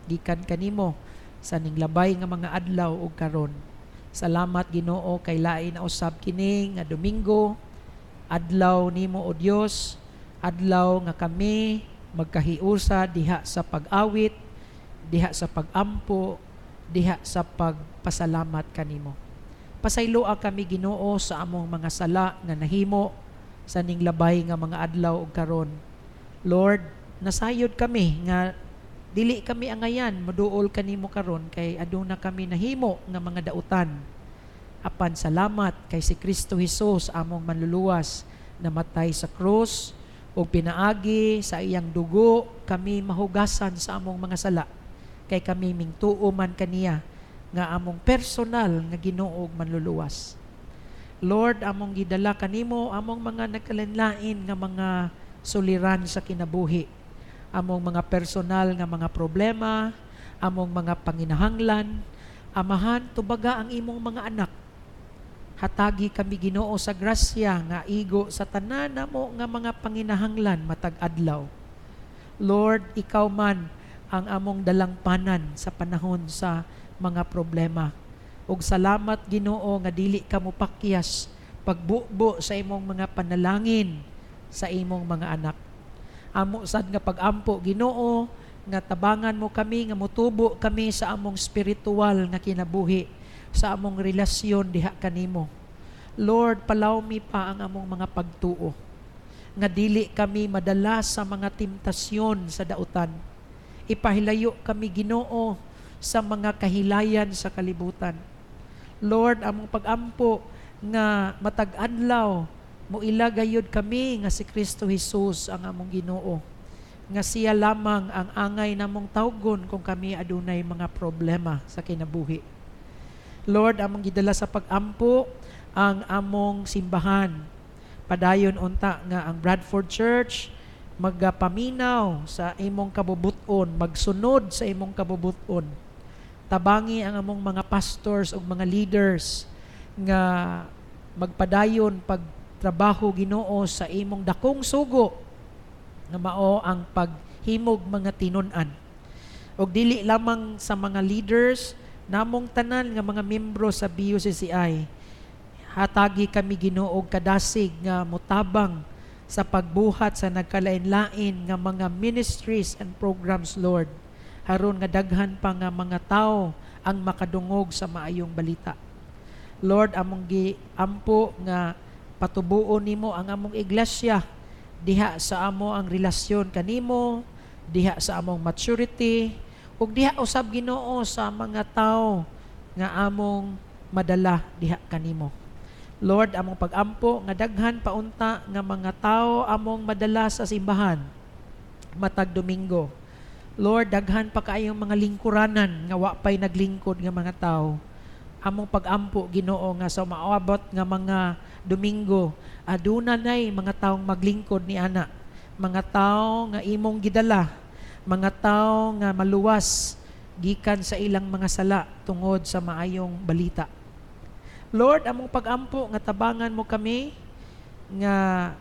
gikan kanimo sa ning labay nga mga adlaw ug karon. Salamat Ginoo kay lain na usab kini nga Domingo, adlaw nimo o Dios, adlaw nga kami magkahiusa diha sa pag-awit, diha sa pag-ampo, diha sa pagpasalamat kanimo. Pasayloa kami Ginoo sa among mga sala nga nahimo sa ning labay nga mga adlaw ug karon. Lord, nasayod kami nga dili kami angayan moduol kanimo karon kay aduna kami nahimo nga mga dautan. Apan salamat kay si Kristo Hesus among manluluwas namatay sa krus ug pinaagi sa iyang dugo kami mahugasan sa among mga sala kay kami mingtuo man kaniya nga among personal nga Ginoo ug manluluwas. Lord, among gidala kanimo among mga nagkalinlain nga mga suliran sa kinabuhi, among mga personal nga mga problema, among mga panginahanglan. Amahan, tubaga ang imong mga anak. Hatagi kami Ginoo sa grasya nga igo sa tanan namo nga mga panginahanglan matag adlaw. Lord, ikaw man ang among dalangpanan sa panahon sa mga problema. Ug salamat Ginoo nga dili ka mopakyas pagbubo sa imong mga panalangin sa imong mga anak. Amo sad nga pag-ampo Ginoo nga tabangan mo kami nga motubo kami sa among spiritual nga kinabuhi, sa among relasyon diha kanimo. Lord, palawmi pa ang among mga pagtuo nga dili kami madala sa mga temptasyon sa dautan. Ipahilayo kami Ginoo sa mga kahilayan sa kalibutan. Lord, among pag-ampo nga matag adlaw mo ilagayod kami nga si Kristo Hesus ang among Ginoo, nga siya lamang ang angay namong tawgon kung kami adunay mga problema sa kinabuhi. Lord, among gidala sa pag-ampo ang among simbahan. Padayon unta nga ang Bradford Church magapaminaw sa imong kabubuton, magsunod sa imong kabubuton. Tabangi ang among mga pastors ug mga leaders nga magpadayon pagtrabaho Ginoo sa imong dakong sugo nga mao ang paghimog mga tinun-an. Og dili lamang sa mga leaders, namong tanan nga mga membro sa BUCCI, hatagi kami Ginoo og kadasig nga motabang sa pagbuhat sa nagkalain-lain nga mga ministries and programs, Lord, haron nga daghan pa nga mga tao ang makadungog sa maayong balita. Lord, among giampo nga patubuon nimo ang among iglesia diha sa amo ang relasyon kanimo, diha sa among maturity, ug diha usab Ginoo sa mga tao nga among madala diha kanimo. Lord, among pag-ampo nga daghan paunta nga mga tao among madala sa simbahan matag Domingo. Lord, daghan pa kaayong mga lingkuranan nga wa pay naglingkod nga mga tao. Among pag-ampo Ginoo nga sa maabot nga mga Domingo, aduna nay mga taong maglingkod ni ana, mga tao nga imong gidala, mga tao nga maluwas gikan sa ilang mga sala tungod sa maayong balita. Lord, among pag-ampo nga tabangan mo kami nga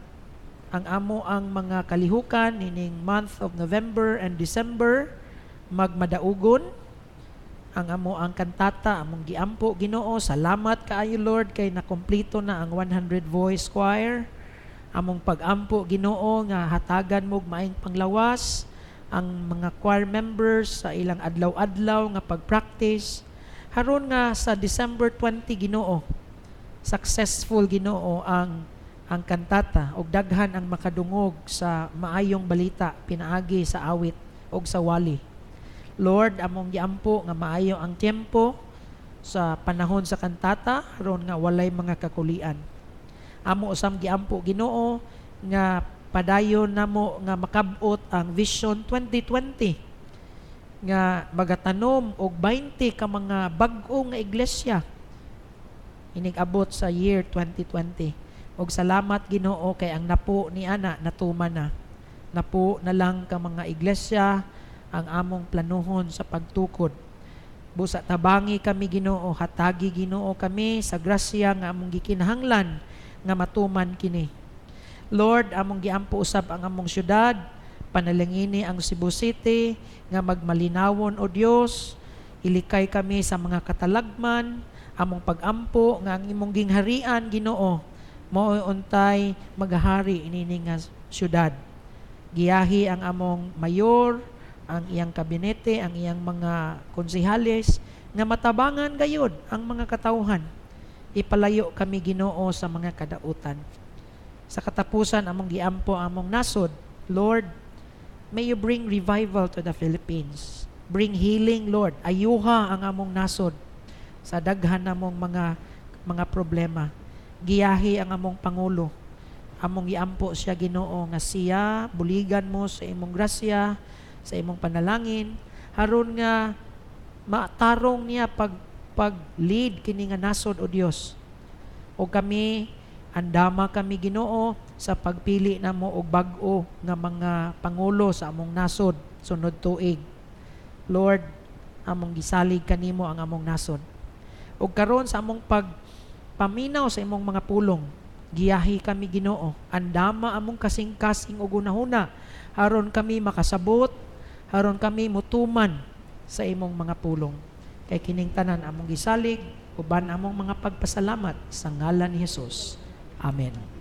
ang amo ang mga kalihukan ining month of November and December magmadaugon. Ang amo ang kantata among giampo Ginoo, salamat kaayo Lord kay nakompleto na ang 100 voice choir. Among pag-ampo Ginoo nga hatagan mo maayong panglawas ang mga choir members sa ilang adlaw-adlaw nga pag-practice haron nga sa December 20 Ginoo successful Ginoo ang kantata ug daghan ang makadungog sa maayong balita pinaagi sa awit ug sa wali. Lord, among giampo nga maayo ang tiempo sa panahon sa kantata haron nga walay mga kakulian. Amo usam giampo Ginoo nga padayon namo nga makab-ot ang Vision 2020 nga magatanom og 20 ka mga bag-o nga iglesia inig-abot sa year 2020. Og salamat Ginoo kay ang napo ni ana natuman na. Napo na lang ka mga iglesia ang among planuhon sa pagtukod. Busa tabangi kami Ginoo, hatagi Ginoo kami sa grasya nga among gikinahanglan nga matuman kini. Lord, among giampo usab ang among syudad, panalangini ang Cebu City nga magmalinawon o Dios, ilikay kami sa mga katalagman, among pag-ampo nga ang imong gingharian Ginoo mao untay maghari inini nga syudad. Giyahi ang among mayor, ang iyang kabinete, ang iyang mga konsehales nga matabangan gayud ang mga katawhan. Ipalayo kami Ginoo sa mga kadautan. Sa katapusan among giampo among nasod, Lord, may you bring revival to the Philippines. Bring healing, Lord. Ayuha ang among nasod sa daghan namong mga problema. Giyahi ang among Pangulo. Among giampo siya Ginoo nga siya buligan mo sa imong grasya, sa imong panalangin aron nga matarong niya pag-lead kini nga nasod o Dios. O kami andama kami Ginoo sa pagpili namo og bag-o nga mga pangulo sa among nasod sunod tuig. Lord, among gisalig kanimo ang among nasod. O karon sa among pagpaminaw sa imong mga pulong, giyahi kami Ginoo, andama among kasing-kasing ug hunahuna aron kami makasabot, aron kami mutuman sa imong mga pulong. Kay kining tanan among gisalig uban among mga pagpasalamat sa ngalan ni Hesus. Amen. Amen.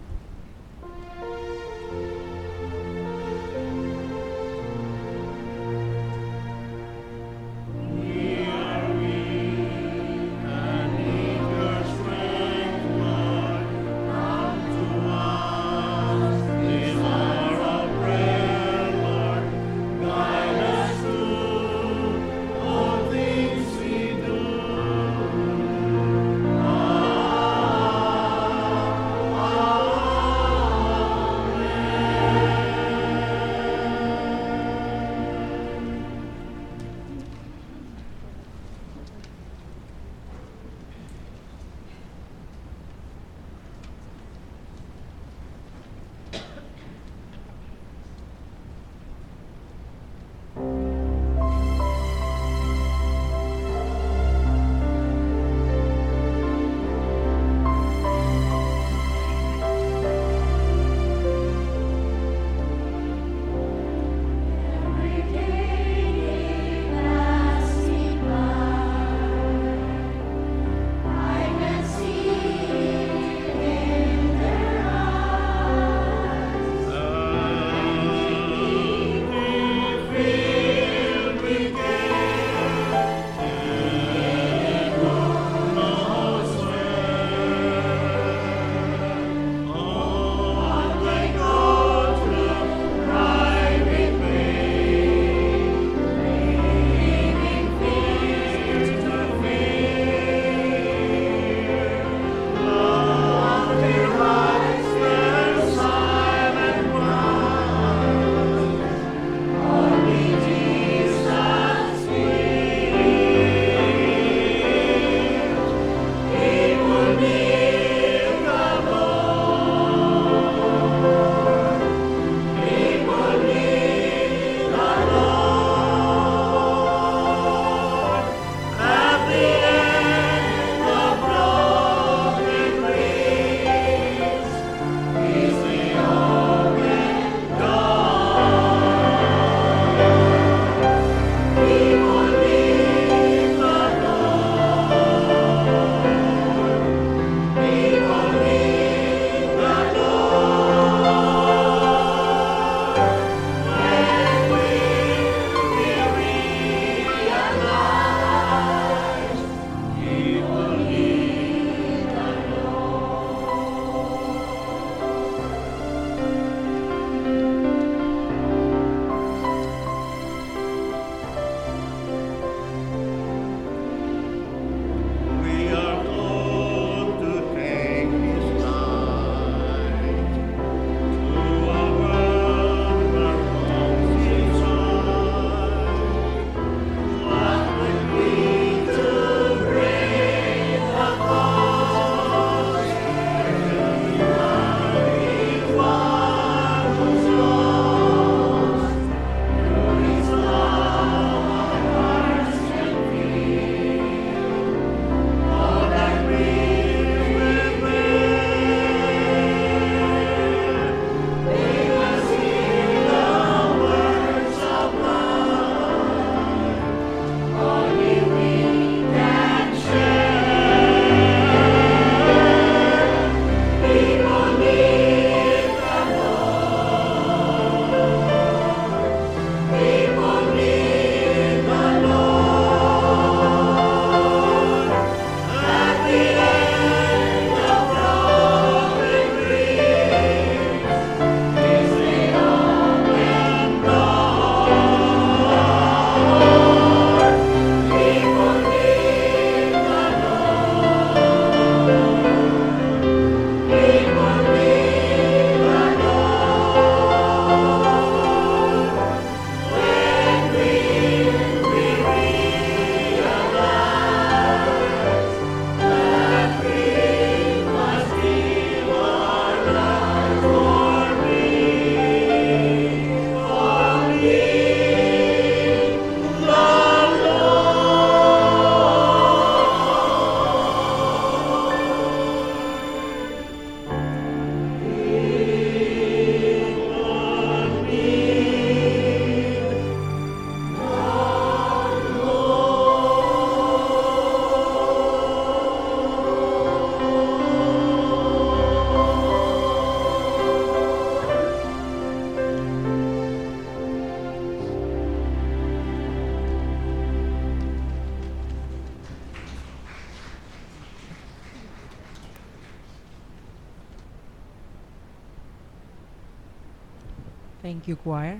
Thank you, choir,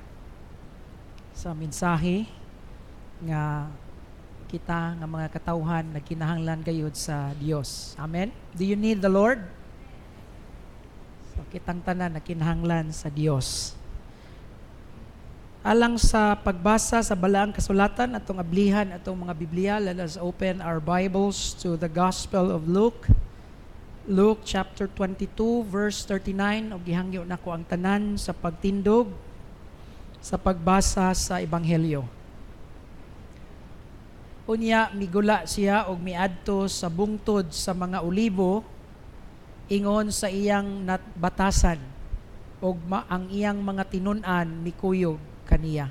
sa mensahe nga kita nga mga katawhan nagkinahanglan gayud sa Dios. Amen. Do you need the Lord? So kitang tanan nagkinahanglan sa Dios. Alang sa pagbasa sa balaang kasulatan atong ablihan atong mga Biblia, let us open our Bibles to the Gospel of Luke. Luke chapter 22 verse 39, og gihangyo nako ang tanan sa pagtindog sa pagbasa sa ebanghelyo. Unya migula siya og miadto sa bungtod sa mga olibo ingon sa iyang batasan og ang iyang mga tinun-an mikuyog kaniya.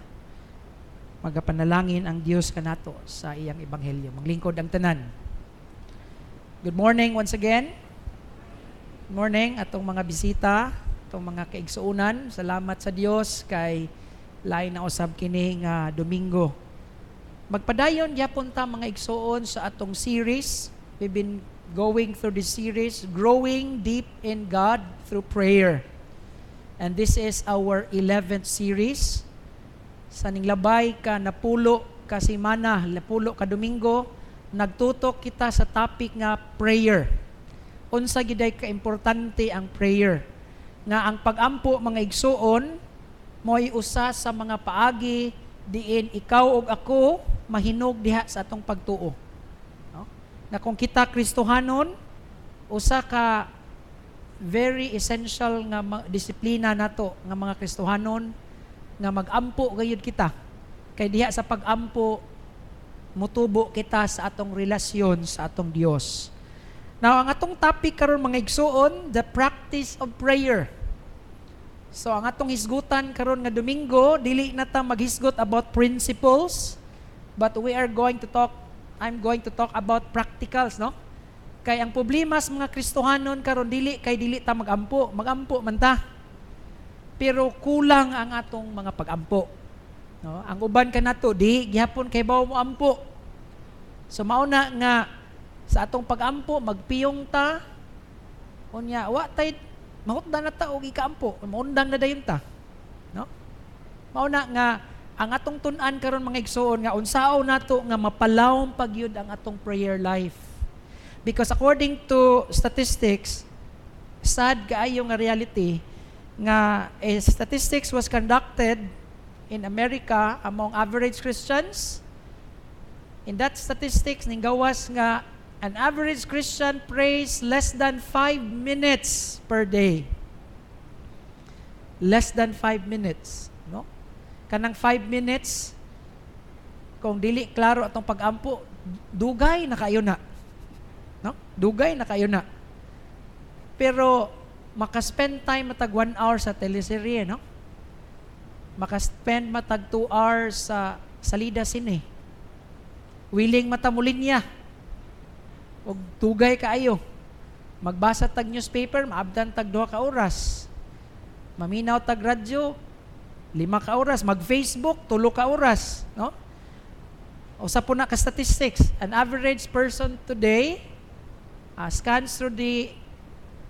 Magapanalangin ang Dios kanato sa iyang ebanghelyo. Maglingkod ang tanan. Good morning once again. Good morning atong mga bisita, atong mga kaigsuunan. Salamat sa Dios kay lain na usab kini nga Domingo. Magpadayon gyapon ta mga igsuon sa atong series. We've been going through this series, Growing Deep in God Through Prayer. And this is our 11th series. Sa ninglabay ka napulo ka semana, napulo ka Domingo, nagtutok kita sa topic nga prayer. Unsa giday ka importante ang prayer. Nga ang pag-ampo mga igsuon mo'y usa sa mga paagi diin ikaw ug ako mahinog diha sa atong pagtuo. No? Na kung kita Kristohanon, usa ka very essential nga disiplina nato nga mga Kristohanon nga mag-ampo gayud kita. Kay diha sa pag-ampo mutubo kita sa atong relasyon sa atong Dios. Now, ang atong topic karon mga igsuon, the practice of prayer. So, ang atong hisgutan karon nga Domingo, dili na ta maghisgot about principles, but I'm going to talk about practicals, no? Kay ang problema sa mga Kristohanon karon dili ta magampo man ta. Pero kulang ang atong mga pagampo. No? Ang uban kanato di gihapon kay bawo mo ampo. So mauna nga sa atong pagampo magpiyong ta. Unya wa tay mahutdan na ta og ikaampo, maundang na dayon ta. No? Mauna nga ang atong tun-an karon mga igsoon nga unsaon nato nga mapalawom pagyud ang atong prayer life. Because according to statistics, sad kaayo nga reality nga statistics was conducted in America among average Christians. In that statistics ning gawas nga an average Christian prays less than 5 minutes per day. Less than 5 minutes, no? Kanang 5 minutes, kung dili klaro atong pag-ampo, dugay na kayo na. No? Dugay na kayo na. Pero, maka-spend time matag 1 hour sa teleserye, no? Maka-spend matag 2 hours sa salida sine. Willing matamulinya. O dugay kaayo. Magbasa tag newspaper, maabdan tag 2 ka oras. Maminaw tag radyo, 5 ka oras, mag-Facebook, 3 ka oras, no? Usa po na ka statistics. An average person today scans through the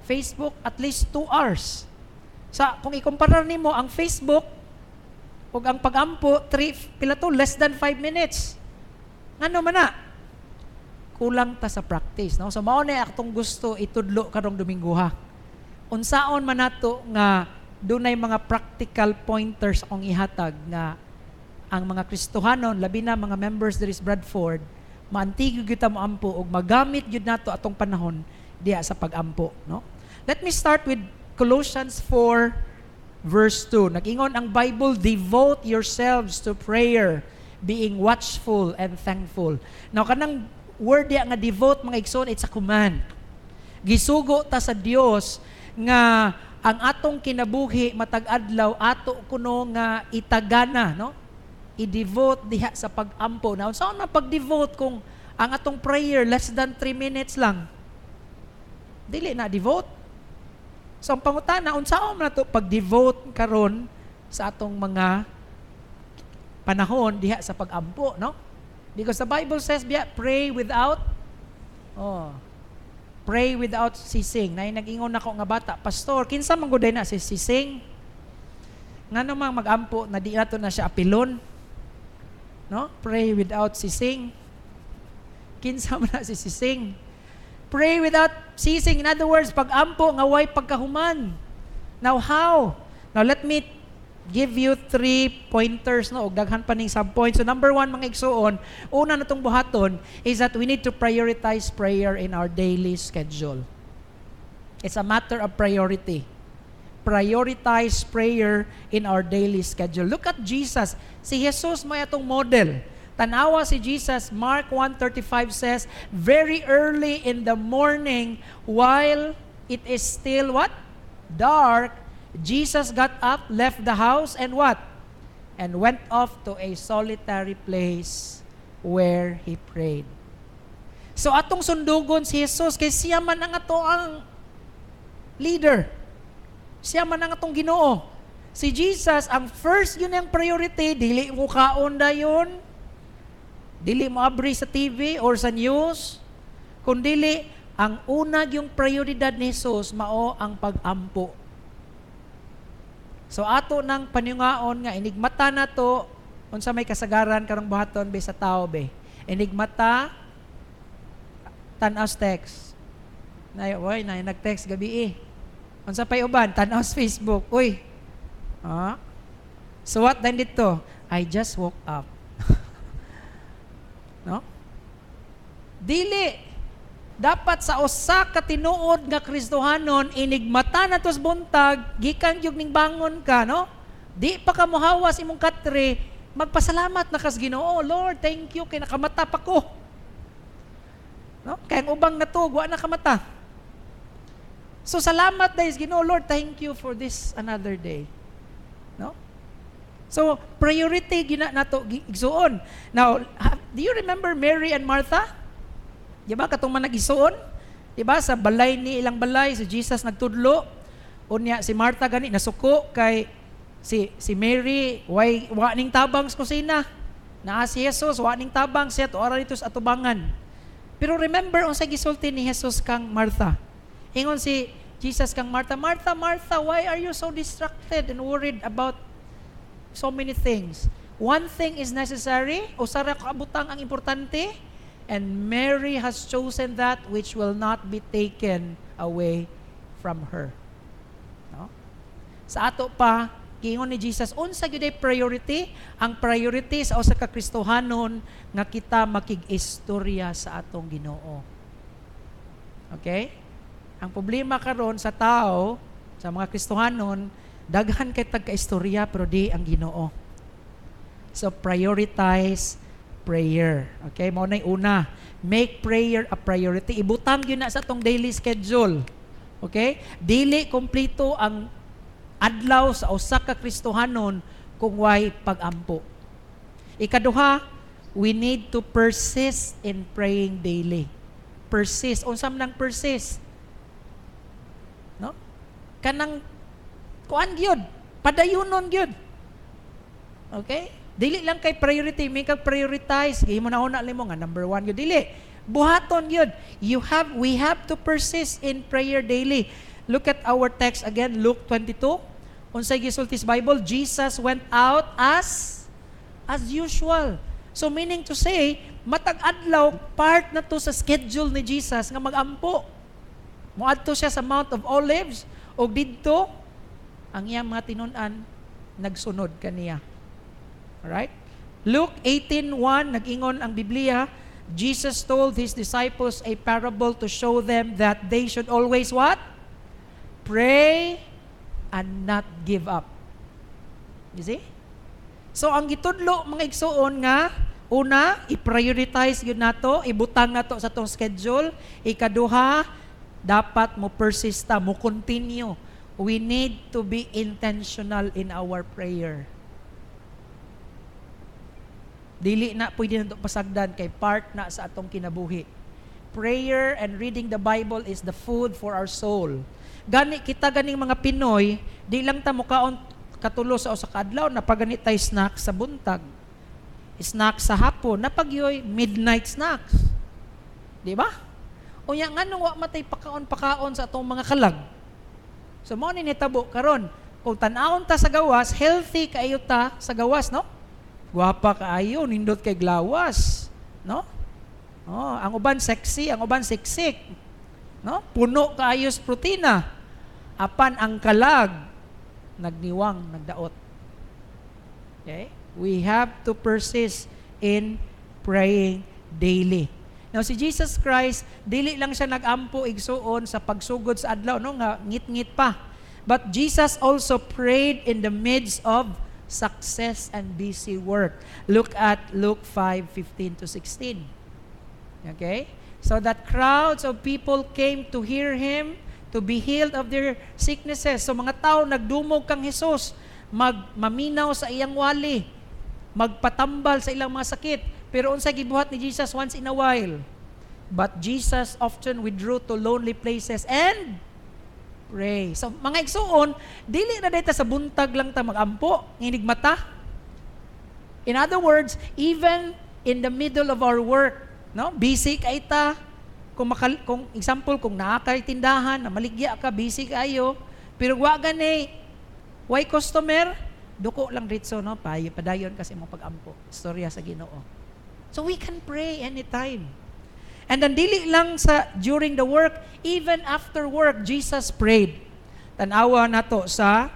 Facebook at least 2 hours. Kung ikumpara nimo ang Facebook ug ang pag-ampo, less than 5 minutes. Ngano man na? Kulang ta sa practice, no? So mao na atong gusto itudlo karong Domingo ha. Unsaon man nato nga dunay mga practical pointers akong ihatag nga ang mga Kristohanon, labi na mga members diri sa Bradford, maantig gyud ta mo ampo ug magamit gyud nato atong panahon diha sa pag-ampo, no? Let me start with Colossians 4 verse 2. Nag-ingon ang Bible, devote yourselves to prayer, being watchful and thankful. Now kanang word diha nga devote mga igsoon, it's a command. Gisugo ta sa Dios nga ang atong kinabuhi matag adlaw ato kuno nga itagana, no? I-devote diha sa pag-ampo. Now, saan man pag-devote kung ang atong prayer less than 3 minutes lang? Dili na devote. So, ang pangutana, unsaon man nato pag-devote karon sa atong mga panahon diha sa pag-ampo, no? Because the Bible says, pray without Pray without ceasing. Nay nag-ingon nako nga bata, pastor, kinsa man gud na si ceasing? Nga namang mag-ampo na di nato na siya apilon. No? Pray without ceasing. Kinsa man na si ceasing. Pray without ceasing. In other words, pag-ampo nga way pagkahuman. Now how? Now let me give you 3 pointers, no? Og daghan pa ning sub-points. So number 1, mga igsuon, una natong buhaton is that we need to prioritize prayer in our daily schedule. It's a matter of priority. Prioritize prayer in our daily schedule. Look at Jesus. Si Jesus may atong model. Tanawa si Jesus, Mark 1:35 says, very early in the morning, while it is still what? Dark, Jesus got up, left the house, and what? And went off to a solitary place where He prayed. So atong sundugon si Jesus, kay siya man ang ato ang leader. Siya man ang atong Ginoo. Si Jesus, ang first yun ang priority, dili mo kaon dayon, dili mo abri sa TV or sa news, kundili, ang unag yung prioridad ni Jesus, mao ang pag-ampo. So ato nang paniungaon nga, inigmata na to, unsa may kasagaran karong buhaton be sa tao be. Inigmata, tan-aw text. Na nag-text gabi eh. Unsa pay uban, tan-aw Facebook. Uy. So what then dito? I just woke up. No? Dili. Dapat sa usa ka tinuod nga Kristohanon, inigmata na tos buntag, gikan yung ning bangon ka, no? Di pa ka mohawas imong katre, magpasalamat na kas Ginoo. Lord, thank you kay nakamata pa ko. No? Kaya ang ubang natugwa na kamata. So salamat dahil Ginoo, Lord, thank you for this another day. No? So priority gina nato igsuon. Now, do you remember Mary and Martha? Di ba katong man nag-igsuon? Di ba sa balay ni ilang balay si Jesus nagtudlo. Unya si Martha gani nasuko kay si Mary wa ning tabang sa kusina. Naa si Jesus wa ning tabang siya to ara dito sa atubangan. Pero remember unsa gisulti ni Jesus kang Martha? Ingon si Jesus kang Martha, Martha, Martha, why are you so distracted and worried about so many things? One thing is necessary, usa ra ka abutang ang importante, and Mary has chosen that which will not be taken away from her. No? Sa ato pa, giingon ni Jesus, unsa gyud ay priority? Ang priority sa usa ka Kristohanon nga kita makig-istorya sa atong Ginoo. Okay? Ang problema karon sa tao, sa mga Kristohanon, daghan kay tagka-istorya pero di ang Ginoo. So prioritize prayer. Okay, mao nay una, make prayer a priority. Ibutang gyud na sa atong daily schedule. Okay? Dili kompleto ang adlaw sa usa ka Kristohanon kung way pag-ampo. Ikaduha, we need to persist in praying daily. Persist. Unsa man ang persist? No? Kanang kuan gyud, padayunon gyud. Okay? Dili lang kay priority, may kag prioritize. Gihimo na una limo nga number 1 gyud dili. Buhaton gyud. We have to persist in prayer daily. Look at our text again, Luke 22. Unsay gisulti sa Bible? Jesus went out as usual. So meaning to say, matag adlaw part na to sa schedule ni Jesus nga mag-ampo. Moadto siya sa Mount of Olives og didto ang iyang mga tinun-an nagsunod kaniya. Alright? Luke 18:1 nag-ingon ang Biblia, Jesus told His disciples a parable to show them that they should always what? Pray and not give up. You see? So ang gitudlo mga igsuon nga, una, i-prioritize yun nato, ibutang nato sa tong schedule. Ikaduha, dapat mo persista, mo continue. We need to be intentional in our prayer. Dili na pwede na pasagdan kay part na sa atong kinabuhi. Prayer and reading the Bible is the food for our soul. Gani kita ganing mga Pinoy, di lang ta mukaon katulo sa usa ka adlaw napagani tay snack sa buntag. Snack sa hapon, napagyoy midnight snacks. Di ba? Unya nganong wa matay pakaon sa atong mga kalag. So mo ni nitabo karon, kung tan-awon ta sa gawas, healthy kaayo ta sa gawas, no? Guwapa kaayo, nindot kay glawas, no? Oh, ang uban sexy, ang uban siksik, no? Puno kaayo sa protina. Apan ang kalag nagniwang, nagdaot. Okay? We have to persist in praying daily. Now, si Jesus Christ, dili lang siya nag-ampo igsuon sa pagsugod sa adlaw, no? Nga ngit-ngit pa. But Jesus also prayed in the midst of success and busy work. Look at Luke 5:15-16. Okay? So that crowds of people came to hear Him, to be healed of their sicknesses. So mga tao nagdumog kang Jesus, maminaw sa iyang wali, magpatambal sa ilang mga sakit. Pero unsa gibuhat ni Jesus once in a while? But Jesus often withdrew to lonely places and pray. So mga igsuon, dili na dayta sa buntag lang ta magampo, nginig mata. In other words, even in the middle of our work, no? Busy kay ta. Kung example, kung naa kay tindahan, na maligya ka, busy kayo, pero wa gani, why customer? Duko lang ritso, no? Padayon kasi mong pag-ampo. Storya sa Ginoo. So we can pray anytime. And then dili lang sa during the work, even after work, Jesus prayed. Tanawa nato sa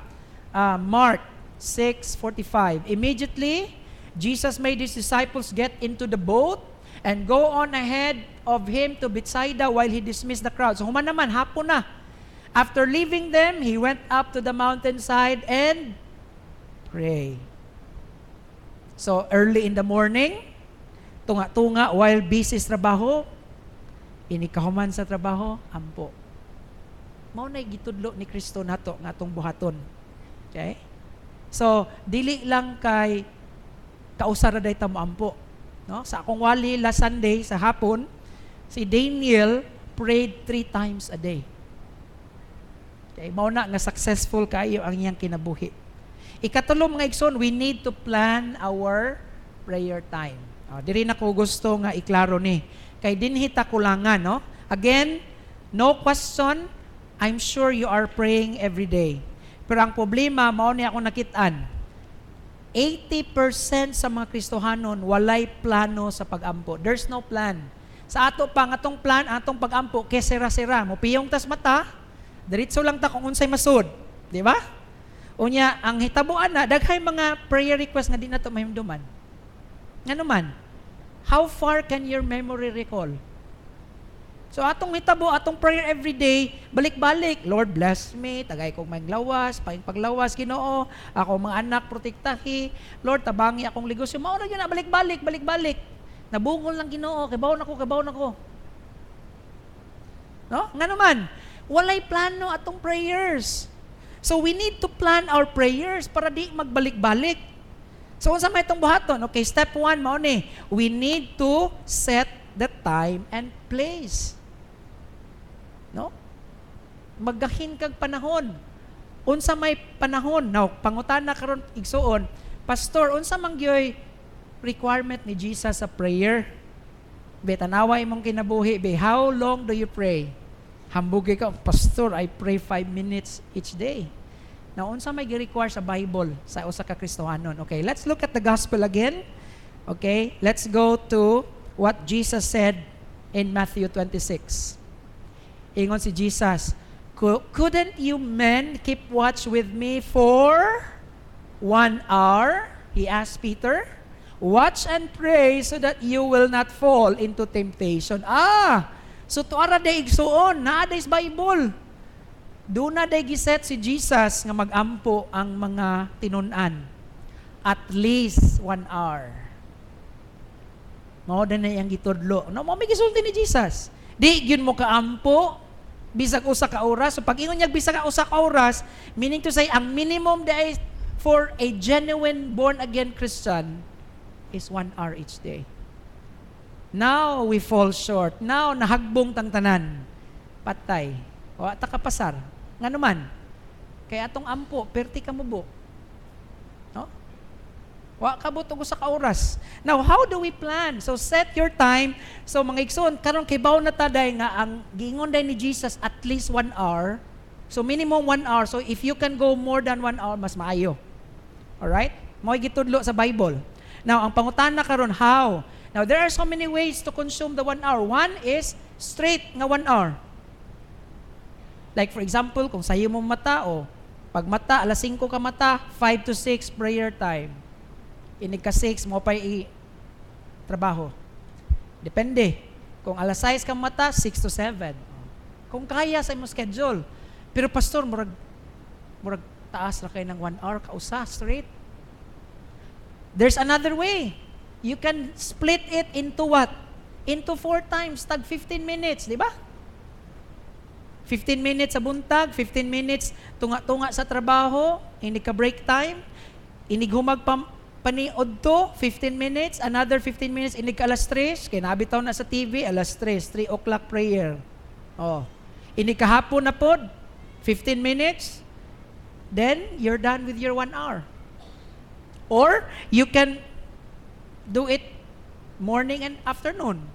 Mark 6:45. Immediately, Jesus made His disciples get into the boat and go on ahead of Him to Bethsaida while He dismissed the crowd. So human naman, hapon na. After leaving them, He went up to the mountainside and pray. So early in the morning, tunga-tunga while busy sa trabaho, inikahuman sa trabaho, ampo. Mao nay gitudlo ni Kristo nato nga atong buhaton. Okay? So dili lang kay kausara day ta mo ampo, no? Sa akong wali last Sunday sa hapon, si Daniel prayed 3 times a day. Okay, mao na nga successful kayo ang iyang kinabuhi. Ikatulo mga igsoon, we need to plan our prayer time. Diri na ko gusto nga iklaro ni. Kay dinhi ta kulangan, no? Again, no question, I'm sure you are praying every day. Pero ang problema, mao ni ako nakitaan. 80% sa mga Kristohanon walay plano sa pag-ampo. There's no plan. Sa ato pa nga atong plan, atong pag-ampo, kay sira-sira. Mo piyong tas mata, diretso lang ta kung unsay masud. Di ba? Unya, ang hitabuan na, daghay mga prayer request nga di na ito mahimduman. Nga naman, how far can your memory recall? So, atong hitabo, atong prayer every day, balik-balik, Lord bless me, tagay kong maglawas, paglawas, Ginoo, ako mga anak, protektahi, Lord, tabangi akong ligos. Yung mauna yun na, balik-balik, balik-balik. Nabungol lang Ginoo, kibaon ako. No? Nga naman, walay plano atong prayers. So we need to plan our prayers para di magbalik-balik. So unsa may itong buhaton? Okay, step 1 mao ni. We need to set the time and place. No? Maggahin kag panahon. Unsa may panahon? Now, pangutana karon igsuon, Pastor, unsa man gyoy requirement ni Jesus sa prayer? Be tanawa imong kinabuhi, be how long do you pray? Hambugi ka, Pastor, I pray 5 minutes each day. Now, unsa may gi-require sa Bible sa usa ka Kristohanon? Okay, let's look at the gospel again. Okay, let's go to what Jesus said in Matthew 26. Ingon si Jesus, couldn't you men keep watch with me for 1 hour? He asked Peter. Watch and pray so that you will not fall into temptation. So tuara day igsuon, naa day sa Bible. Doon na day giset si Jesus nga magampo ang mga tinun-an. At least 1 hour. Mao na yang gitudlo. No, mo may gisulti ni Jesus. Di gyud mo kaampo bisag usa ka oras. So pag ingon niya bisag usa ka oras, meaning to say ang minimum day for a genuine born again Christian is 1 hour each day. Now we fall short. Now nahagbong tang tanan. Patay. Wa ta kapasar. Nga naman. Kaya atong ampo, perti ka mubo. No? Wa ka butog sa kauras. Now, how do we plan? So set your time. So mga igsoon, karon kay bawo na taday nga ang giingon day ni Jesus at least 1 hour. So minimum 1 hour. So if you can go more than 1 hour, mas maayo. Alright? Mo'y gitudlo sa Bible. Now, ang pangutana karon, how? Now, there are so many ways to consume the 1 hour. One is straight nga 1 hour. Like for example, kung sayo mo mata, o pag mata, alas 5 ka mata, 5 to 6 prayer time. Inig ka 6, mo pa trabaho. Depende. Kung alas 6 ka mata, 6 to 7. Kung kaya sa imong schedule. Pero pastor, murag taas na kayo ng 1 hour kausa, straight. There's another way. You can split it into what? Into 4 times, tag 15 minutes, di ba? 15 minutes sa buntag, 15 minutes tunga-tunga sa trabaho, hindi ka break time, inig humag paniod to, 15 minutes, another 15 minutes, inig ka alas 3, kinabitaw na sa TV, alas 3 o'clock prayer. Oh. Inig kahapon na pod, 15 minutes, then you're done with your 1 hour. Or you can do it morning and afternoon.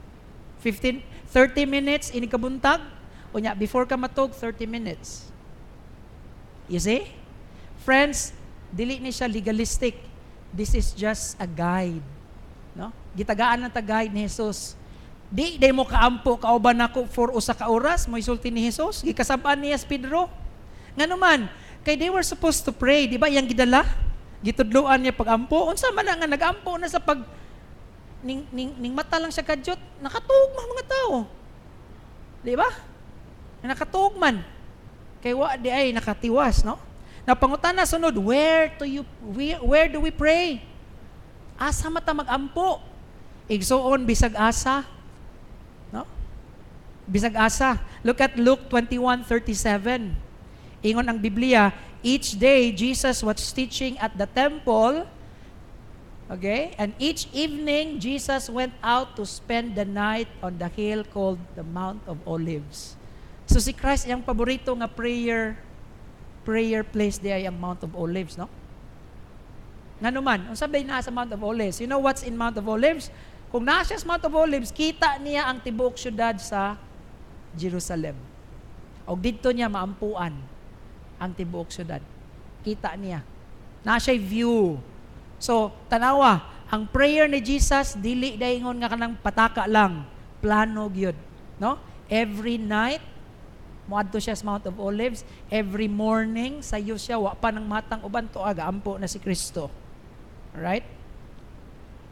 30 minutes, inig ka buntag, unya, before ka matog, 30 minutes. You see? Friends, dili ni siya legalistic. This is just a guide. No? Gitagaan ng guide ni Jesus. Di mo kaampo, kauban ako for usa ka oras, mo isulti ni Jesus. Gikasabaan niya si Pedro. Nga naman, kay they were supposed to pray. Di ba yung gidala? Gitudluan niya pag-ampo. Unsa man nga nag-ampo na sa pag ning mata lang siya kadyot, nakatugma mga tao. Di ba? Nakatugman. Kay wa di ay nakatiwas, no? Na pangutana sunod, where do we pray? Asa mata mag-ampo? Igsuon bisag asa. No? Bisag asa. Look at Luke 21:37. Ingon ang Biblia, each day Jesus was teaching at the temple. Okay? And each evening Jesus went out to spend the night on the hill called the Mount of Olives. So si Christ yung paborito nga prayer place diya yung Mount of Olives, no? Nga naman, ang sabi na sa Mount of Olives, you know what's in Mount of Olives? Kung nasa sa Mount of Olives, kita niya ang tibuok syudad sa Jerusalem. O dito niya maampuan ang tibuok syudad. Kita niya. Nasa view. So, tanawa, ang prayer ni Jesus, dili daingon nga kanang pataka lang. Plano gyud, no? Every night, muadto siya sa Mount of Olives. Every morning, sayo siya, wa pa ng matang uban to aga, ampo na si Kristo. Alright?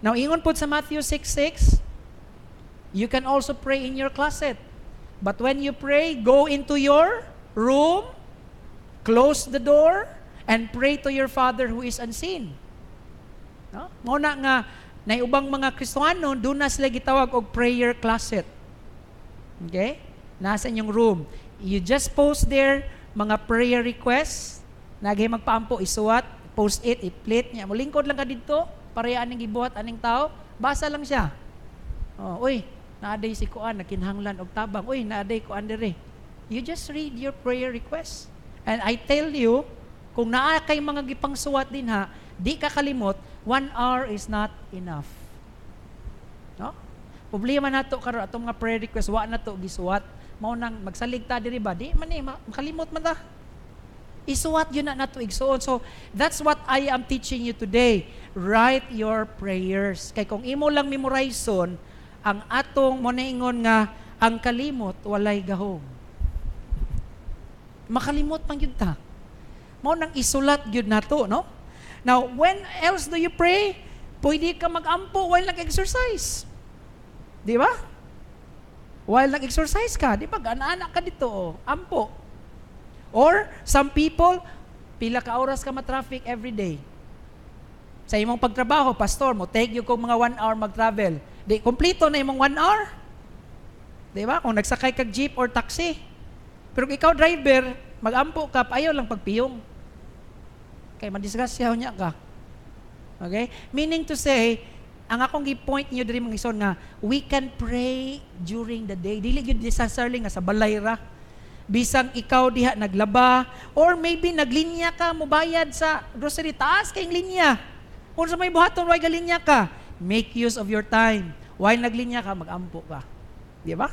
Now, ingon po sa Matthew 6:6, you can also pray in your closet. But when you pray, go into your room, close the door, and pray to your Father who is unseen. No? Muna nga, naiubang mga Kristiyano, doon na sila gitawag og prayer closet. Okay? Nasa inyong room. You just post there mga prayer requests, nagay magpaampo, isuwat, post it, i-plate niya. Mulingkod lang ka dito, pareha aning gibuhat aning tao, basa lang siya. Oh, uy, naaday si kuan, nakinhanglan og tabang. Uy, naaday kuan dire. You just read your prayer requests. And I tell you, kung naa kay mga gipangsuwat din ha, di ka kalimot, 1 hour is not enough. No? Problema nato karon atong mga prayer request, wa na to gisuwat. Mao nang magsalig ta diri ba? Di man makalimot man ta. Isuwat yun na nato igsuon. So, that's what I am teaching you today. Write your prayers. Kay kung imo lang memorizeon, ang atong monaingon nga, ang kalimot, walay gahom. Makalimot man yun ta. Mao nang isulat yun nato, no? Now, when else do you pray? Pwede ka mag-ampo while nag-exercise. Di ba? While nag-exercise ka, di ba, anak ka dito, oh, ampo. Or, some people, pila ka oras ka ma-traffic every day. Sa imong pagtrabaho, pastor mo, take you kung mga 1 hour mag-travel. Di, kompleto na imong 1 hour. Di ba? Kung nagsakay kag jeep or taxi. Pero kung ikaw driver, mag-ampo ka, ayaw lang pagpiyong. Kaya madisgrasyaw niya ka. Okay? Meaning to say, ang akong gi-point niyo diri mga ison nga, we can pray during the day. Dili gyud necessarily nga sa balay ra. Bisang ikaw diha naglaba, or maybe naglinya ka, mobayad sa grocery, taas kayong linya. Kung sa may buhaton, why galinya ka? Make use of your time. Why naglinya ka, mag-ampo ka. Di ba?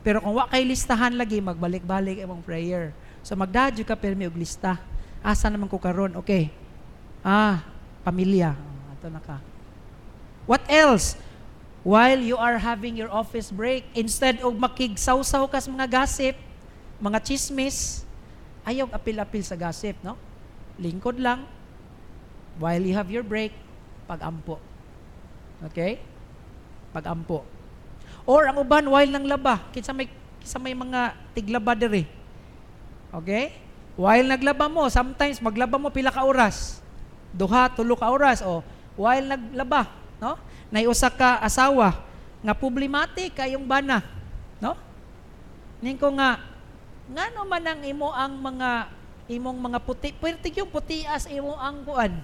Pero kung wa kay listahan lagi, magbalik-balik imong prayer. So magdadyo ka pero may og lista. Asa naman ko karon? Okay. Pamilya. Ato na ka. What else? While you are having your office break, instead og makigsawsaw ka sa mga gossip, mga chismis, ayaw apil-apil sa gossip, no? Lingkod lang. While you have your break, pag-ampo. Okay? Pag-ampo. Or ang uban, while nang laba, kinsa may mga tiglaba diri. Okay? While naglaba mo, sometimes maglaba mo pila ka oras. 2, 3 ka oras. O, while naglaba, no? Naiusa ka asawa, nga problematic kayong bana. No? Ning ko nga man ang imong mga puti, pertig yung putias imo ang kuan.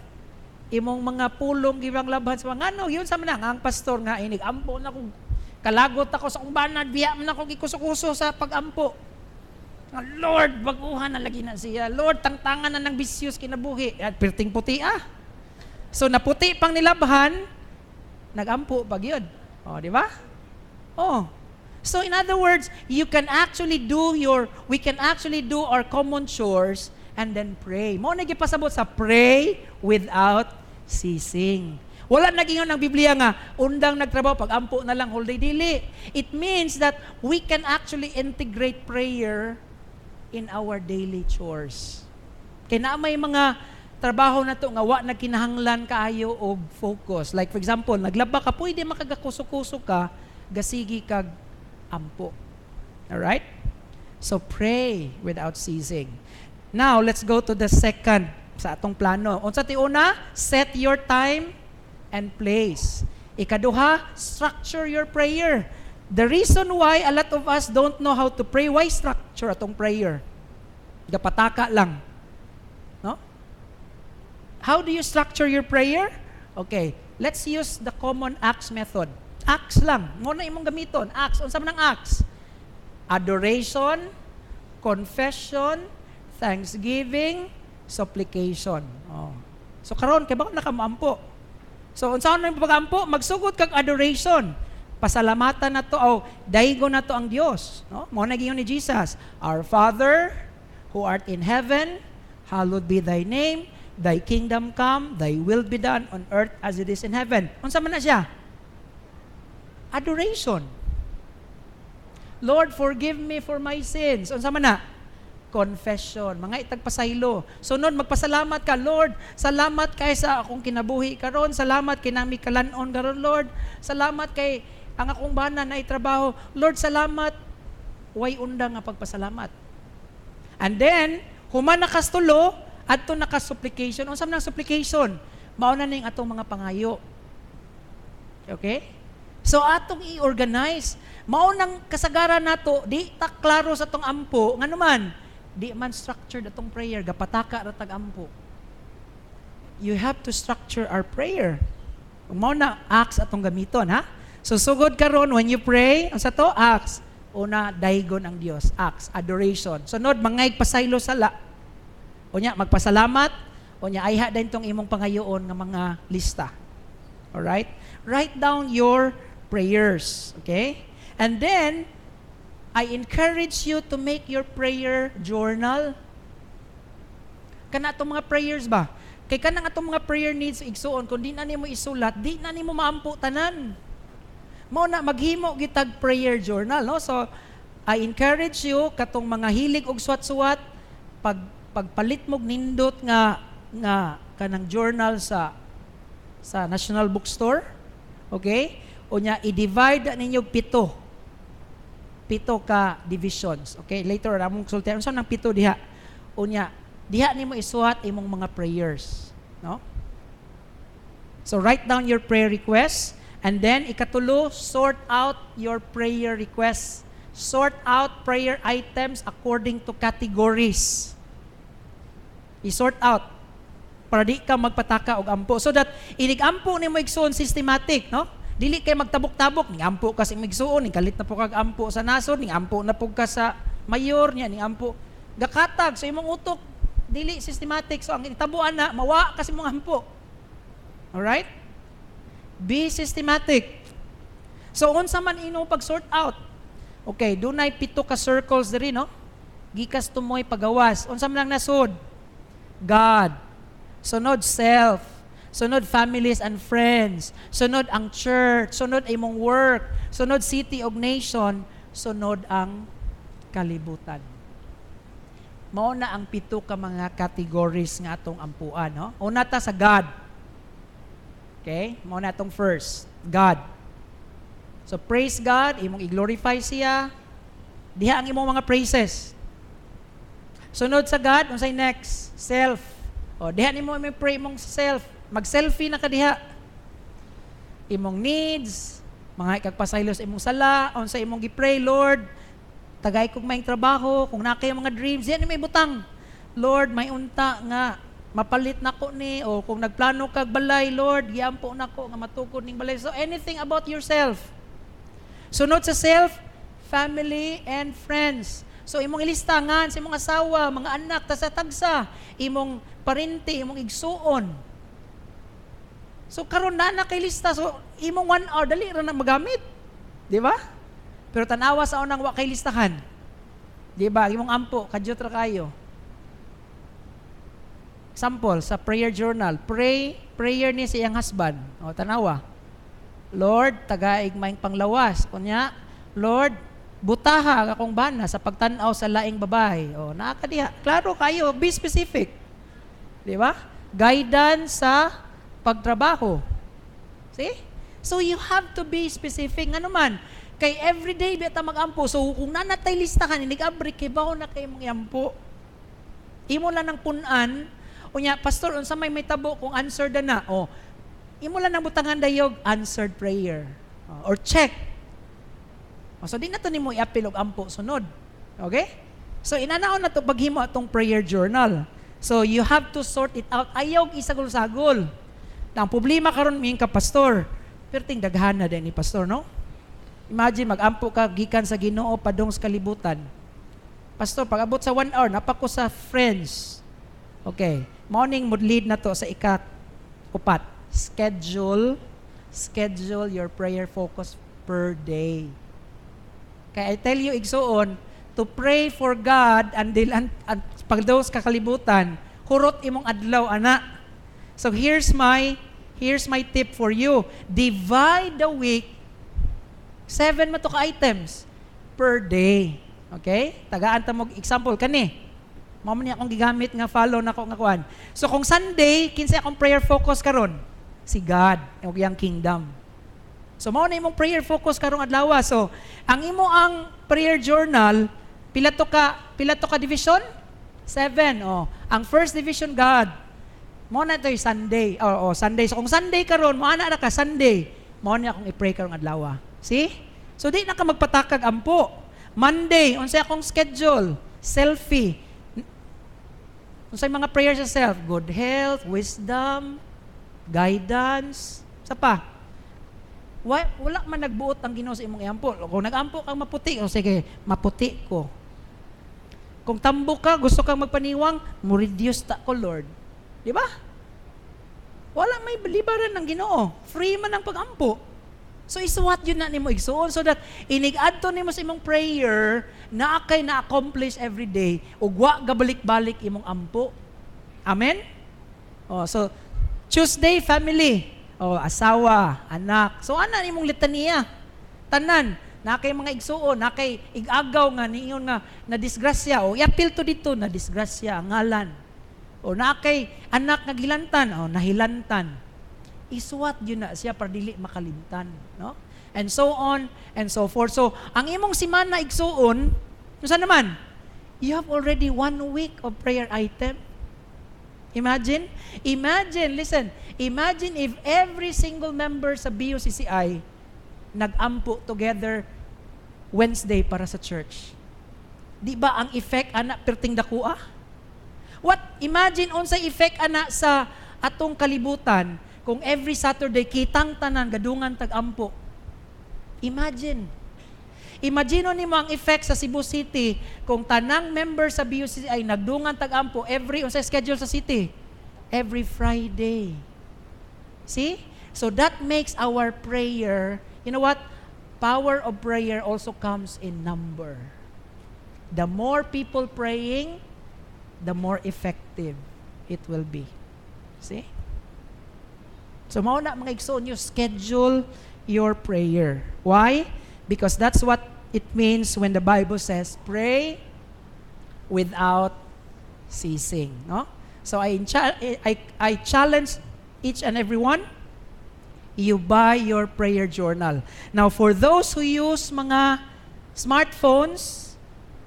Imong mga pulong gibang labhan sa mga ngano, yun sa manang ang pastor nga inig ampo na kung kalagot ako sa kumbanan, biya man ako gikuso-kuso sa pag-ampo. Lord, baguhan na lagi na siya. Lord, tangtangan na ng bisyos kinabuhi. At perting puti So naputi pang nilabhan, nagampo pag yun. Di ba? So in other words, we can actually do our common chores and then pray. Mo na gipasabot sa pray without ceasing. Wala naging ng Biblia nga undang nagtrabaho pag-ampo na lang whole day dili. It means that we can actually integrate prayer in our daily chores. Kaya na may mga trabaho na to nga wa nagkinahanglan kaayo og focus. Like for example, naglaba ka, pwede makagakuso-kuso ka, gasigi kag ampo. Alright? So pray without ceasing. Now, let's go to the second sa atong plano. Unsa ti una? Set your time and place. Ikaduha, structure your prayer. The reason why a lot of us don't know how to pray, why structure atong prayer? Gapataka lang. No? How do you structure your prayer? Okay, let's use the common ACTS method. ACTS lang. Muna imong gamiton. ACTS. Unsa man ang ACTS? Adoration, confession, thanksgiving, supplication. So karon kay baka nakamampo. So unsa man pag-ampo? Magsugod kag adoration. Pasalamatan na to daigo na to ang Dios, no? Mo na giyon ni Jesus. Our Father who art in heaven, hallowed be thy name, thy kingdom come, thy will be done on earth as it is in heaven. Unsa man na siya? Adoration. Lord, forgive me for my sins. Unsa man na? Confession. Mga itagpasaylo. Sunod, magpasalamat ka, Lord. Salamat kay sa akong kinabuhi karon. Salamat kay nami kalanon karon, Lord. Salamat kay ang akong bana na itrabaho. Lord, salamat. Way undang nga pagpasalamat. And then, human nakastulo, adto naka-supplication. Unsa man ang supplication? Mauna ning atong mga pangayo. Okay? So atong i-organize. Maunang kasagaran nato, di ta klaro sa tong ampo, nga naman, di man structured atong prayer, gapataka ratag ampo. You have to structure our prayer. Mao na acts atong gamiton, ha? So sugod karon when you pray, ang sa to acts, una daigon ang Dios, acts, adoration. Sunod mangayg pasaylo sala. Unya magpasalamat, unya ayha din tong imong pangayoon nga mga lista. All right? Write down your prayers, okay? And then I encourage you to make your prayer journal. Kana atong mga prayers ba? Kay kanang atong mga prayer needs igsuon, kung di na nimo isulat, di na nimo maampo tanan. Mao na maghimo gitag prayer journal, no? So I encourage you katong mga hilig og suwat-suwat, pagpalit mo nindot nga kanang journal sa National Bookstore, okay? Unya i-divide ninyo 7 ka divisions, okay? Later ramong sultihan unsa nang 7 diha. Unya diha nimo isuwat imong mga prayers, no? So write down your prayer requests, and then ikatulo, sort out your prayer requests. Sort out prayer items according to categories. I-sort out para di ka magpataka og ampo, so that inig-ampo nimo igsuon systematic, no? Dili kay magtabok-tabok, ning ampo kasi igsuon, ning kalit na po kag ampo sa nasod, ning ampo na po ka sa mayor niya, ning ampo gakatag sa imong utok, dili systematic. So ang itabuan na mawa kasi mong ampo. All right? Be systematic. So unsa man ino pag-sort out? Okay, dunay 7 ka circles diri, no? Gikas tumoy pagawas. Unsa man lang nasud? God. Sunod self. Sunod families and friends. Sunod ang church. Sunod imong work. Sunod city og nation. Sunod ang kalibutan. Mao na ang 7 ka mga categories nga atong ampuan, no? Una ta sa God. Okay? Mao na atong first, God. So praise God, imong i-glorify siya. Diha ang imong mga praises. Sunod sa God, unsay next? Self. O diha nimo imong pray imong self. Mag-selfie na ka diha. Imong needs, mga ikagpasaylos imong sala, unsay imong gi-pray, Lord, tagay kog may trabaho, kung na kayo mga dreams, yan may butang. Lord, may unta nga mapalit nako ni, o kung nagplano kag balay, Lord, giampo nako nga matukod ning balay. So anything about yourself. Sunod sa self, family and friends. So imong ilistangan sa imong asawa, mga anak, tagsa-tagsa, imong parinti, imong igsuon. So karon na kay lista, so imong 1 hour dali ra na magamit. Di ba? Pero tanawa sa unang wa kay listahan. Di ba? Imong ampo, kadyot ra kayo. Example, sa prayer journal, prayer ni sa iyang husband. O, tanawa. Lord, tagaig maing panglawas. Kunya, Lord, butaha akong bana sa pagtanaw sa laing babae. O, nakakadiha. Klaro kayo, be specific. Di ba? Guidance sa pagtrabaho. See? So you have to be specific. Ano man, kay everyday bita mag-ampo. So kung nanatay listahan, inig-abrik, kibaw na kayo mga ampo. Imo lang ng punan, unya, pastor, unsa may tabo kung answered na. O, imo lang ng butangan dayog, answered prayer. Or check. O, so di na to nimo i-apil og ampo sunod. Okay? So inanaon na to paghimo atong prayer journal. So you have to sort it out. Ayaw isagol-sagol. Ang problema karon ming ka pastor, pero ting daghan na din ni pastor, no? Imagine mag-ampo ka gikan sa Ginoo padung sa kalibutan. Pastor, pag abot sa 1 hour, napako sa friends. Okay. Morning mood lead na to sa ika-4. Schedule your prayer focus per day. Kaya I tell you, igsuon, to pray for God and pagdaos ka kalibutan, hurot imong adlaw, ana. So here's my tip for you. Divide the week 7 man to ka items per day. Okay? Tagaan ta mo example kani. Mao man ni akong gigamit nga follow nako nga kuan. So kung Sunday, kinsa akong prayer focus karon? Si God, ug yang kingdom. So mao na imong prayer focus karong adlaw. So ang imo ang prayer journal, pila to ka division? 7. Oh, ang first division God. Mao na toy Sunday. Sunday. So kung Sunday karon, mo ana ra ka Sunday. Mao ni akong i-pray karong adlaw. See? So di na ka magpatakag ampo. Monday, unsay akong schedule? Selfie. Unsay mga prayer sa self? Good health, wisdom, guidance. Sa pa? Wala man nagbuot ang Ginoo sa imong iampo. Kung nag-ampo kang maputi, o sige, maputi ko. Kung tambo ka, gusto kang magpaniwang, mo reduce ta ko, Lord. Di ba? Wala may libaran ng Ginoo. Free man ang pag-ampo. So isuwat yun na nimo igsuon so that inig-adto nimo sa imong prayer na kay na-accomplish every day ug wa gabalik-balik imong ampo. Amen? So Tuesday, family. Asawa, anak. So ana nimong litanya. Tanan, na kay mga igsuon, na kay igagaw nga niingon nga na disgrasya o i-appeal to dito na disgrasya ang ngalan. O na kay anak nga gilantan, nahilantan. Isuwat yun na siya para dili makalimtan, no? And so on and so forth. So ang imong simana igsuon, unsa naman? You have already 1 week of prayer item. Imagine, listen, imagine if every single member sa BUCCI nag-ampo together Wednesday para sa church. Di ba ang effect ana perting dakua? Imagine unsay effect ana sa atong kalibutan kung every Saturday kitang tanan gadungan tag-ampo. Imagine nimo ang effect sa Cebu City kung tanang member sa BUCCI ay nagdungan tag-ampo unsay schedule sa city? Every Friday. See? So that makes our prayer, you know what? Power of prayer also comes in number. The more people praying, the more effective it will be. See? So mao na mga igsoon, you schedule your prayer. Why? Because that's what it means when the Bible says, pray without ceasing. No? So I challenge each and every one, you buy your prayer journal. Now, for those who use mga smartphones,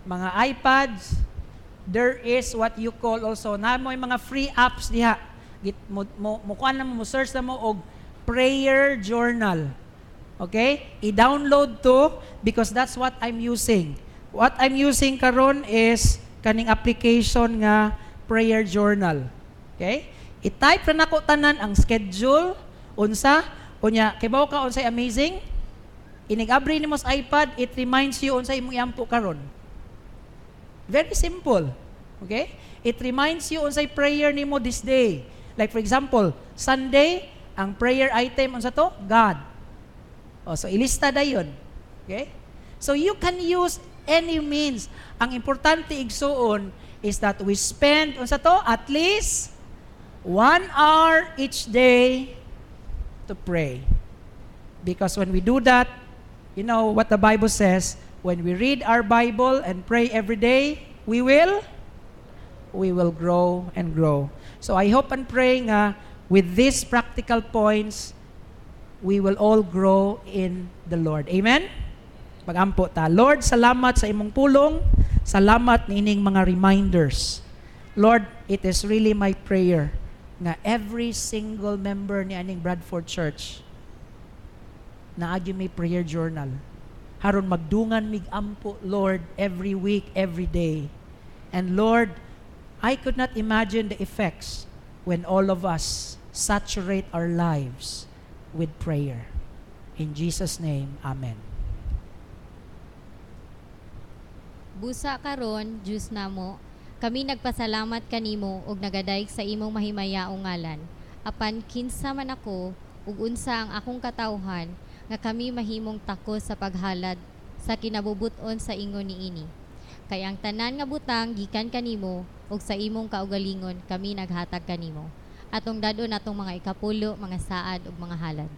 mga iPads, there is what you call also, na mo yung mga free apps diha. Kuan na mo, search na mo og prayer journal. Okay? I-download to because that's what I'm using. What I'm using karon is kaning application nga prayer journal. Okay? I-type na nako tanan ang schedule, unsa, unya, kibaw ka unsay amazing? Inig-abri nimo sa iPad, it reminds you unsay imong iampo karon. Very simple. Okay? It reminds you unsay prayer nimo this day. Like for example, Sunday, ang prayer item unsa to? God. So ilista dayon. Okay? So you can use any means. Ang importante igsuon is that we spend unsa to? At least 1 hour each day to pray. Because when we do that, you know what the Bible says, when we read our Bible and pray every day, we will grow and grow. So I hope and pray nga with these practical points, we will all grow in the Lord. Amen? Magampo ta. Lord, salamat sa imong pulong. Salamat nining mga reminders. Lord, it is really my prayer nga every single member ni aning Bradford Church na agi may prayer journal. Haron magdungan mig ampo, Lord, every week, every day. And Lord, I could not imagine the effects when all of us saturate our lives with prayer. In Jesus' name, Amen. Busa karon, Diyos namo, kami nagpasalamat kanimo og nagadayeg sa imong mahimayaong ngalan. Apan kinsa man ako ug unsa ang akong katawhan nga kami mahimong takos sa paghalad sa kinabubuton sa ingon niini. Kay ang tanan nga butang gikan kanimo ug sa imong kaugalingon kami naghatag kanimo. Atong dadon atong mga ikapulo, mga saad ug mga halad.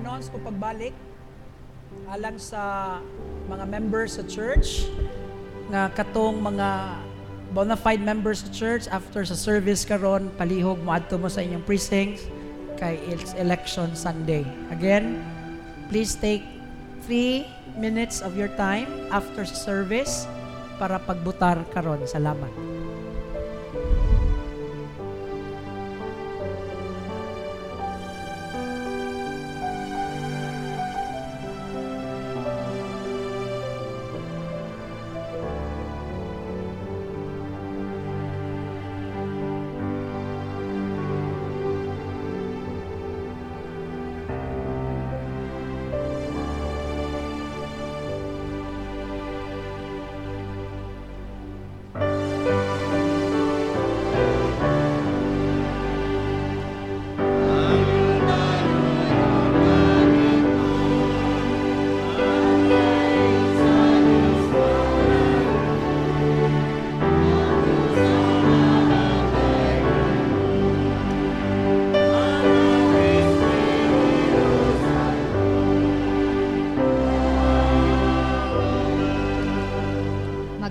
Announce ko pagbalik alang sa mga members sa church nga katong mga bona fide members sa church after sa service karon palihog moadto mo sa inyong precincts kay it's election Sunday. Again, please take 3 minutes of your time after sa service para pagbutar karon. Salamat.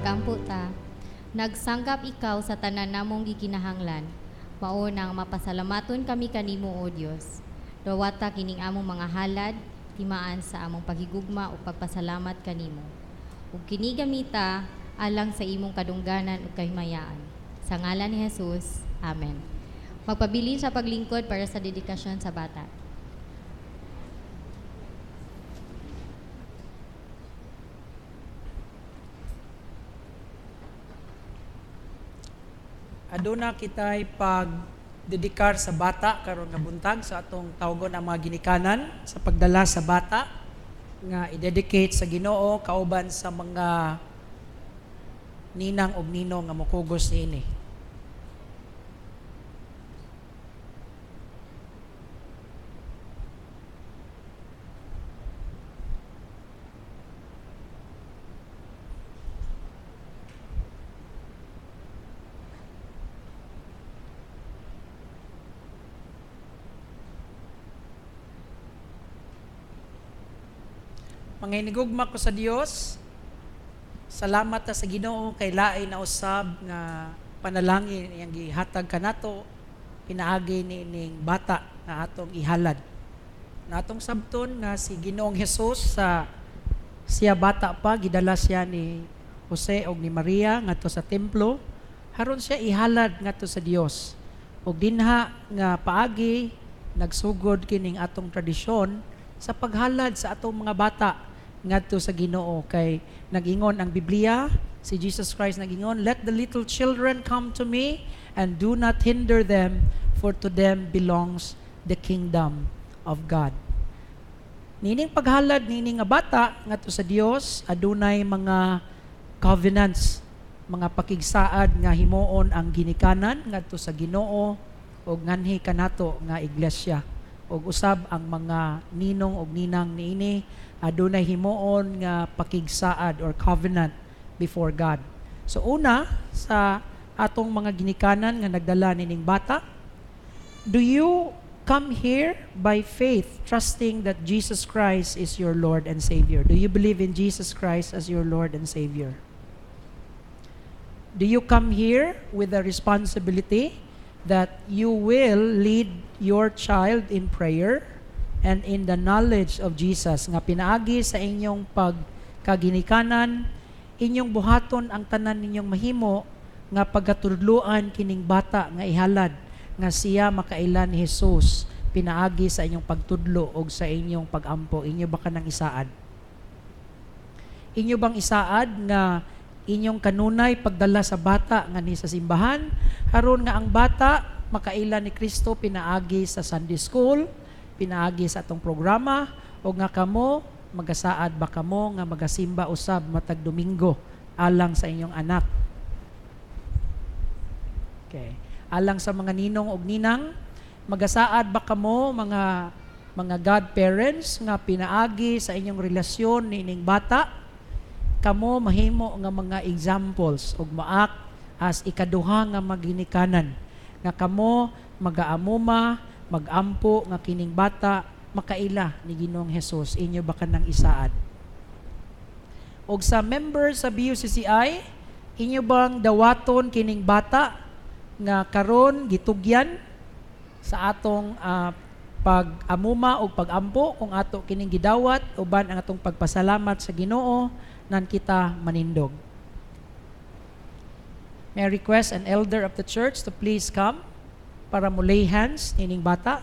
pag-ampo ta, nagsanggap ikaw sa tanan namong gikinahanglan. Mao nang mapasalamaton kami kanimo o Dios. Dawata kining among mga halad, timaan sa among paghigugma o pagpasalamat kanimo. Ug kini gamita alang sa imong kadungganan ug kahimayaan. Sa ngalan ni Jesus. Amen. Magpabilin sa paglingkod para sa dedikasyon sa bata. Aduna kitay pag-dedikar sa bata karon nga buntag sa atong tawgon ang mga ginikanan sa pagdala sa bata nga i-dedicate sa Ginoo kauban sa mga ninang ug ninong nga mokugos niini. Manginigugma ko sa Dios. Salamat ta sa Ginoo kay lain na usab nga panalangin iyang gihatag kanato pinaagi niining bata na atong ihalad. Na atong sabton nga si Ginoong Hesus sa siya bata pa gidala siya ni Jose og ni Maria ngadto sa templo haron siya ihalad ngadto sa Dios. Og dinha nga paagi nagsugod kining atong tradisyon sa paghalad sa atong mga bata ngadto sa Ginoo kay nagingon ang Biblia, si Jesus Christ nagingon, "Let the little children come to me and do not hinder them, for to them belongs the kingdom of God." Nining paghalad nining nga bata ngadto sa Dios adunay mga covenants, mga pakigsaad nga himuon ang ginikanan ngadto sa Ginoo ug nganhi kanato nga iglesia. Og usab ang mga ninong og ninang niini adunay himuon nga pakigsaad or covenant before God. So una sa atong mga ginikanan nga nagdala nining bata, do you come here by faith trusting that Jesus Christ is your Lord and Savior? Do you believe in Jesus Christ as your Lord and Savior? Do you come here with the responsibility that you will lead your child in prayer and in the knowledge of Jesus, nga pinaagi sa inyong pagkaginikanan, inyong buhaton ang tanan ninyong mahimo, nga pagkatudloan kining bata nga ihalad, nga siya makailan ni Jesus, pinaagi sa inyong pagtudlo o sa inyong pagampo. Inyo ba kanang isaad? Inyo bang isaad nga inyong kanunay pagdala sa bata nga ni sa simbahan, haron nga ang bata makailan ni Kristo pinaagi sa Sunday School, pinaagi sa atong programa, o nga kamo magasaad ba kamo nga magasimba usab matag Domingo alang sa inyong anak. Okay. Alang sa mga ninong og ninang, magasaad ba kamo mga godparents nga pinaagi sa inyong relasyon nining bata, kamo mahimo nga mga examples og maak as ikaduha nga maginikanan, nga kamo magaamuma magampo nga kining bata makaila ni Ginoong Hesus. Inyo ba kanang isaad? Og sa members sa BUCCI, inyo bang dawaton kining bata nga karon gitugyan sa atong pag-amuma o pag-ampo kung ato kining gidawat uban ang atong pagpasalamat sa Ginoo nan kita manindog. May I request an elder of the church to please come para mo lay hands nining bata.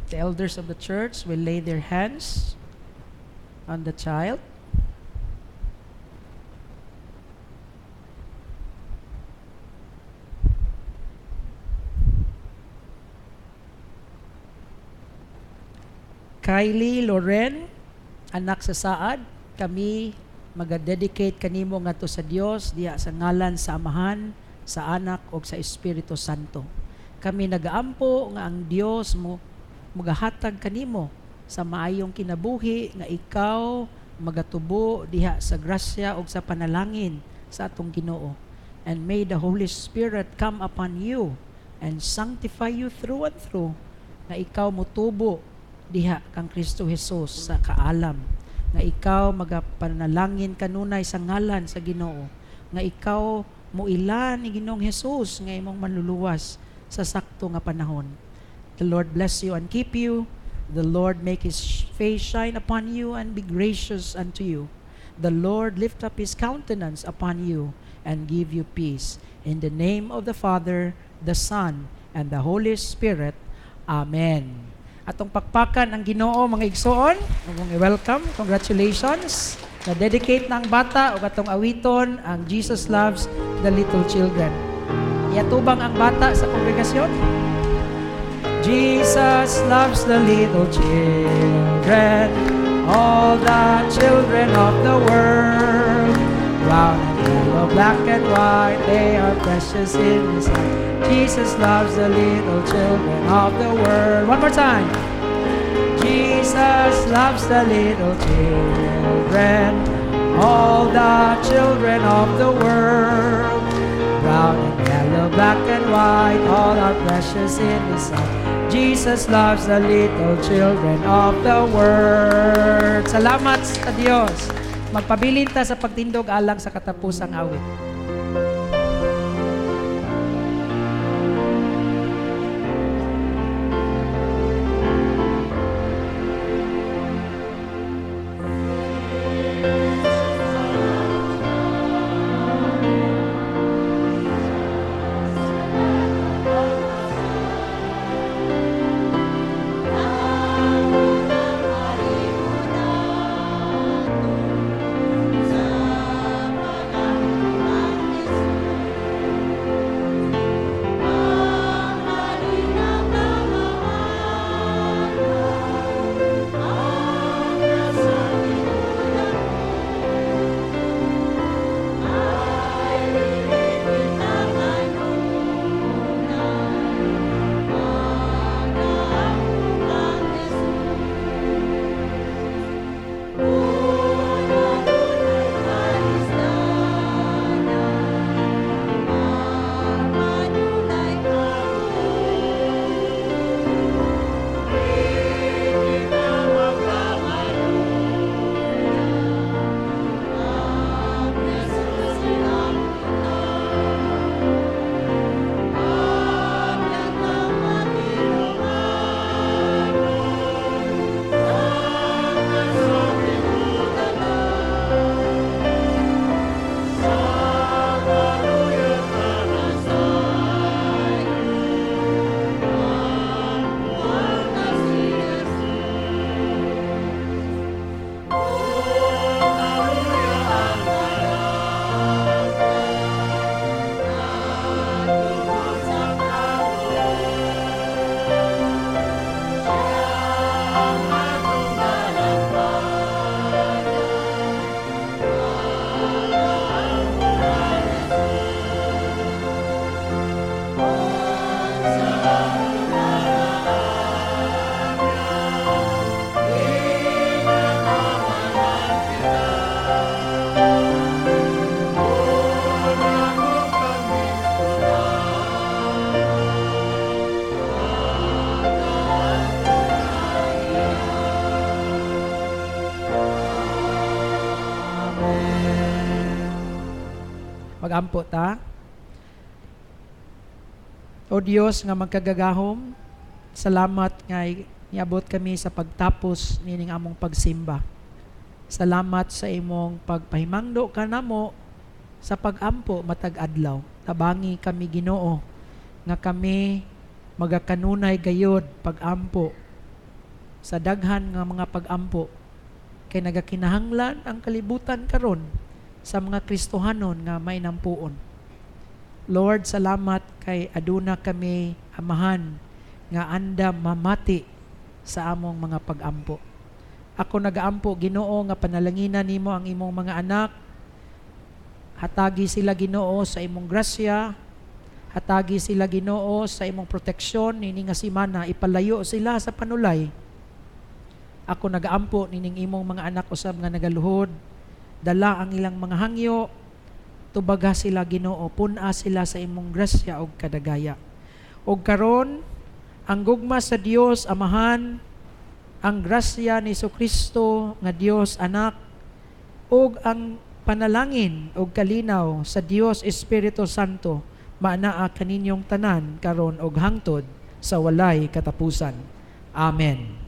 The elders of the church will lay their hands on the child. Kylie Loren, anak sa Saad, kami magadedicate kanimo ngadto sa Dios diha sa ngalan sa Amahan, sa Anak ug sa Espiritu Santo. Kami nagaampo nga ang Dios mo magahatag kanimo sa maayong kinabuhi nga ikaw magatubo diha sa grasya ug sa panalangin sa atong Ginoo. And may the Holy Spirit come upon you and sanctify you through and through, nga ikaw mutubo diha kang Kristo Jesus sa kaalam, nga ikaw magapanalangin kanunay sa ngalan sa Ginoo, nga ikaw muilan ni Ginoong Jesus nga imong manluluwas sa sakto nga panahon. The Lord bless you and keep you. The Lord make His face shine upon you and be gracious unto you. The Lord lift up His countenance upon you and give you peace. In the name of the Father, the Son, and the Holy Spirit. Amen. Atong pakpakan ang Ginoo mga igsoon, mong i-welcome, congratulations. Na-dedicate na ang bata o atong awiton ang Jesus Loves the Little Children. Iatubang ang bata sa kongregasyon. Jesus loves the little children, all the children of the world. Brown and yellow, black and white, they are precious in His sight. Jesus loves the little children of the world. One more time. Jesus loves the little children, all the children of the world. Brown and yellow, black and white, all are precious in His sight. Jesus loves the little children of the world. Salamat sa Dios. Magpabilin ta sa pagtindog alang sa katapusang awit. Mag-ampo ta. O Dios nga magkagagahom, salamat nga niabot kami sa pagtapos nining among pagsimba. Salamat sa imong pagpahimangdo kanamo sa pag-ampo matag adlaw. Tabangi kami Ginoo nga kami magakanunay gayod pag-ampo sa daghan nga mga pag-ampo kay nagakinahanglan ang kalibutan karon sa mga Kristohanon nga may nampuon. Lord, salamat kay aduna kami amahan nga anda mamati sa among mga pag-ampo. Ako nagaampo Ginoo nga panalanginan nimo ang imong mga anak. Hatagi sila Ginoo sa imong grasya. Hatagi sila Ginoo sa imong proteksyon nini nga semana, ipalayo sila sa panulay. Ako nagaampo nining imong mga anak usab nga nagaluhod. Dala ang ilang mga hangyo, tubaga sila Ginoo, puna sila sa imong grasya ug kadagaya. Ug karon ang gugma sa Dios Amahan, ang grasya ni Kristo nga Dios Anak, ug ang panalangin ug kalinaw sa Dios Espiritu Santo maanaa kaninyong tanan karon ug hangtod sa walay katapusan. Amen.